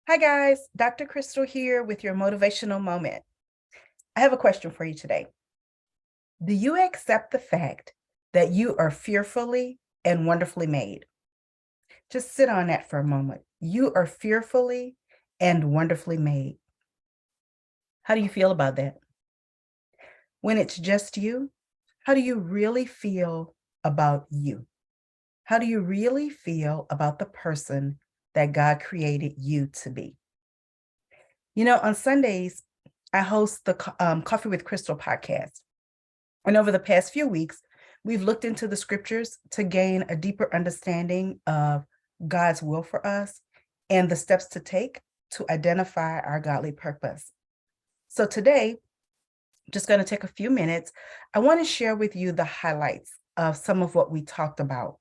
Hi guys, Dr. Crystal here with your motivational moment. I have a question for you today. Do you accept the fact that you are fearfully and wonderfully made? Just sit on that for a moment. You are fearfully and wonderfully made. How do you feel about that? When it's just you, how do you really feel about you? How do you really feel about the person that God created you to be? On Sundays, I host the Coffee with Crystal podcast. And over the past few weeks, we've looked into the scriptures to gain a deeper understanding of God's will for us and the steps to take to identify our godly purpose. So today, just going to take a few minutes. I want to share with you the highlights of some of what we talked about.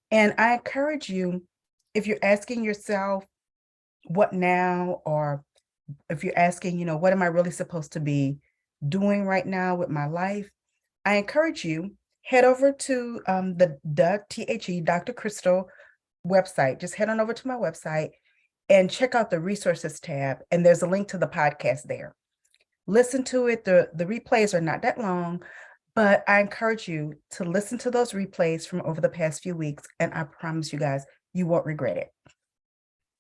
And I encourage you, if you're asking yourself, what now? Or if you're asking, what am I really supposed to be doing right now with my life? I encourage you, head over to the Dr. Crystal website. Just head on over to my website and check out the resources tab. And there's a link to the podcast there. Listen to it. The replays are not that long, but I encourage you to listen to those replays from over the past few weeks. And I promise you guys, you won't regret it.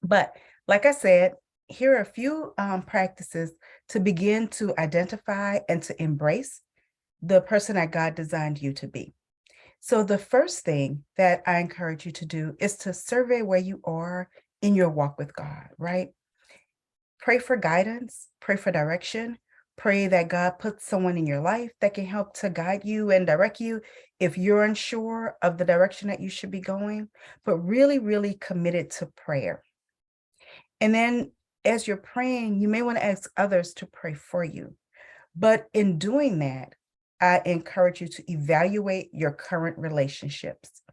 But like I said, here are a few practices to begin to identify and to embrace the person that God designed you to be. So the first thing that I encourage you to do is to survey where you are in your walk with God, right? Pray for guidance, pray for direction, pray that God puts someone in your life that can help to guide you and direct you if you're unsure of the direction that you should be going, but really, really committed to prayer. And then as you're praying, you may want to ask others to pray for you. But in doing that, I encourage you to evaluate your current relationships.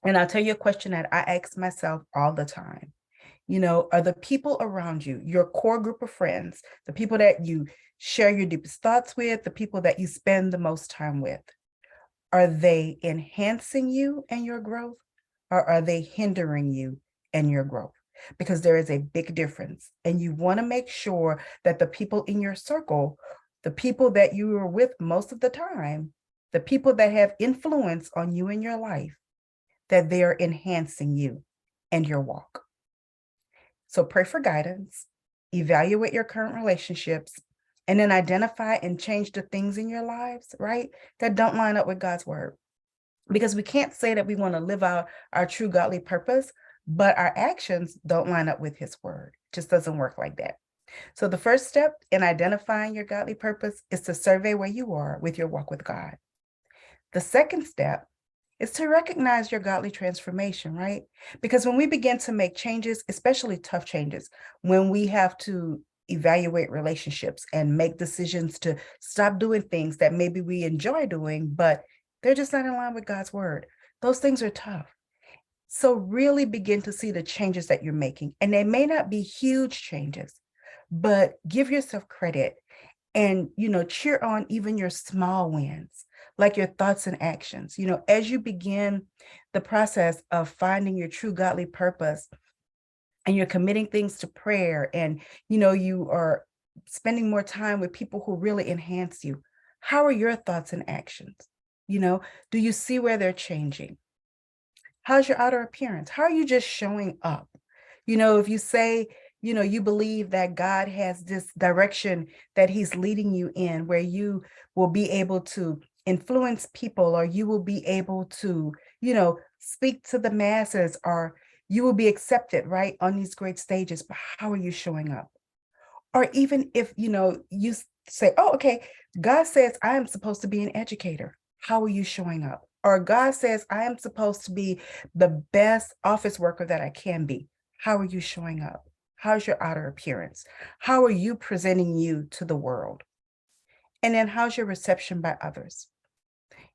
And I'll tell you a question that I ask myself all the time. Are the people around you, your core group of friends, the people that you share your deepest thoughts with, the people that you spend the most time with, are they enhancing you and your growth, or are they hindering you and your growth? Because there is a big difference. And you want to make sure that the people in your circle, the people that you are with most of the time, the people that have influence on you in your life, that they are enhancing you and your walk. So pray for guidance, evaluate your current relationships, and then identify and change the things in your lives, right, that don't line up with God's word. Because we can't say that we want to live out our true godly purpose, but our actions don't line up with his word. It just doesn't work like that. So the first step in identifying your godly purpose is to survey where you are with your walk with God. The second step is to recognize your godly transformation, right? Because when we begin to make changes, especially tough changes, when we have to evaluate relationships and make decisions to stop doing things that maybe we enjoy doing, but they're just not in line with God's word, those things are tough. So really begin to see the changes that you're making. And they may not be huge changes, but give yourself credit and, cheer on even your small wins, like your thoughts and actions. As you begin the process of finding your true godly purpose and you're committing things to prayer and, you are spending more time with people who really enhance you. How are your thoughts and actions? Do you see where they're changing? How's your outer appearance? How are you just showing up? If you say, you believe that God has this direction that he's leading you in, where you will be able to influence people, or you will be able to, speak to the masses, or you will be accepted, right, on these great stages. But how are you showing up? Or even if, you say, oh, okay, God says I am supposed to be an educator. How are you showing up? Or God says I am supposed to be the best office worker that I can be. How are you showing up? How's your outer appearance? How are you presenting you to the world? And then how's your reception by others?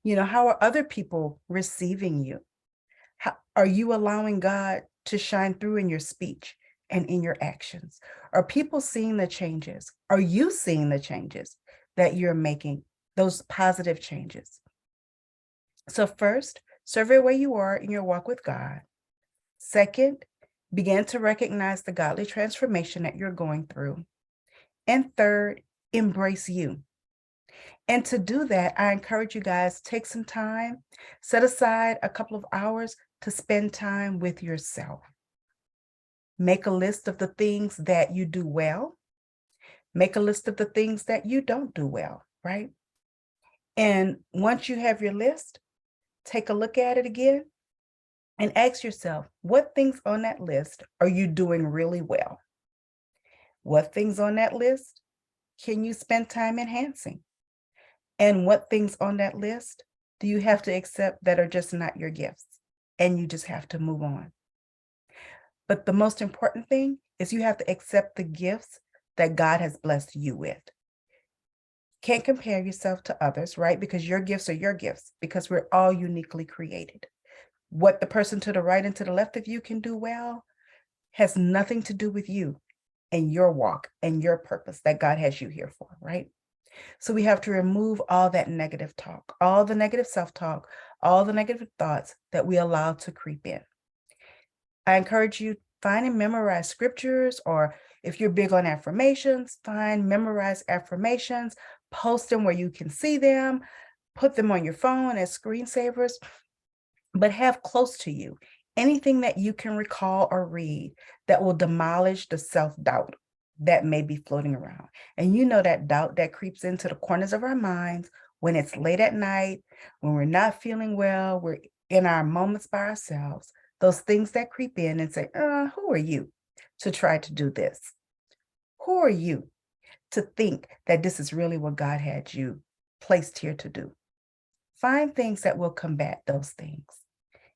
How are other people receiving you? How, are you allowing God to shine through in your speech and in your actions? Are people seeing the changes? Are you seeing the changes that you're making, those positive changes? So first, survey where you are in your walk with God. Second, Begin to recognize the godly transformation that you're going through. And third, embrace you. And to do that, I encourage you guys, take some time, set aside a couple of hours to spend time with yourself. Make a list of the things that you do well. Make a list of the things that you don't do well, right? And once you have your list, take a look at it again and ask yourself, what things on that list are you doing really well? What things on that list can you spend time enhancing? And what things on that list do you have to accept that are just not your gifts? And you just have to move on. But the most important thing is you have to accept the gifts that God has blessed you with. Can't compare yourself to others, right? Because your gifts are your gifts, because we're all uniquely created. What the person to the right and to the left of you can do well has nothing to do with you and your walk and your purpose that God has you here for, right? So we have to remove all that negative talk, all the negative self-talk, all the negative thoughts that we allow to creep in. I encourage you, find and memorize scriptures, or if you're big on affirmations, memorize affirmations, post them where you can see them, put them on your phone as screensavers, but have close to you anything that you can recall or read that will demolish the self-doubt that may be floating around. And you know that doubt that creeps into the corners of our minds when it's late at night, when we're not feeling well, we're in our moments by ourselves, those things that creep in and say, who are you to try to do this? Who are you to think that this is really what God had you placed here to do? Find things that will combat those things.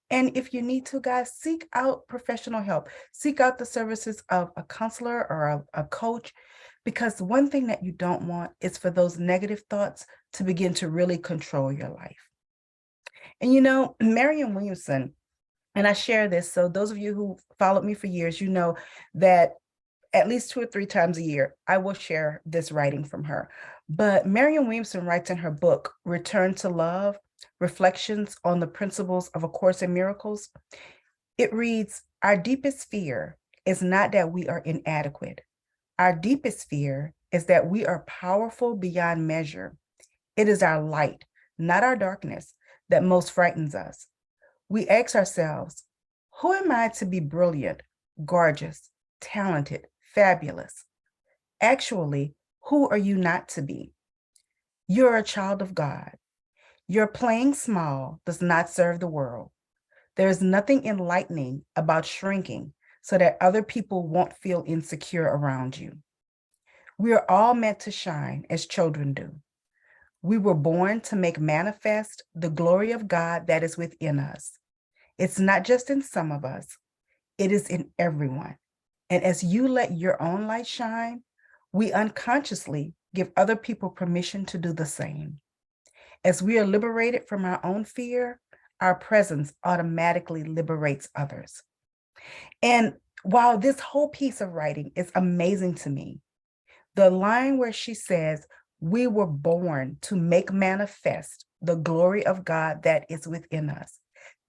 And if you need to, guys, seek out professional help. Seek out the services of a counselor or a coach, because one thing that you don't want is for those negative thoughts to begin to really control your life. And you know, Marianne Williamson, and I share this, so those of you who followed me for years, you know that at least 2 or 3 times a year, I will share this writing from her. But Marianne Williamson writes in her book, Return to Love, Reflections on the Principles of A Course in Miracles. It reads, our deepest fear is not that we are inadequate. Our deepest fear is that we are powerful beyond measure. It is our light, not our darkness, that most frightens us. We ask ourselves, who am I to be brilliant, gorgeous, talented, fabulous? Actually, who are you not to be? You're a child of God. Your playing small does not serve the world. There is nothing enlightening about shrinking so that other people won't feel insecure around you. We are all meant to shine as children do. We were born to make manifest the glory of God that is within us. It's not just in some of us, it is in everyone. And as you let your own light shine, we unconsciously give other people permission to do the same. As we are liberated from our own fear, our presence automatically liberates others. And while this whole piece of writing is amazing to me, the line where she says, we were born to make manifest the glory of God that is within us.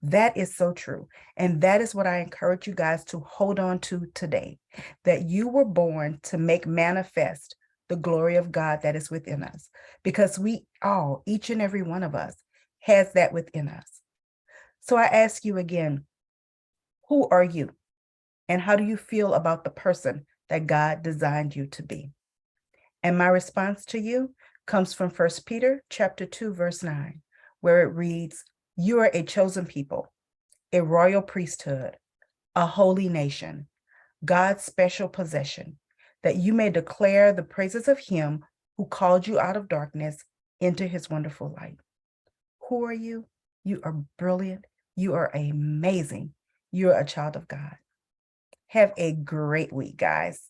That is so true. And that is what I encourage you guys to hold on to today, that you were born to make manifest the glory of God that is within us, because we all, each and every one of us, has that within us. So I ask you again, who are you? And how do you feel about the person that God designed you to be? And my response to you comes from 1 Peter chapter 2, verse 9, where it reads, you are a chosen people, a royal priesthood, a holy nation, God's special possession, that you may declare the praises of him who called you out of darkness into his wonderful light. Who are you? You are brilliant. You are amazing. You're a child of God. Have a great week, guys.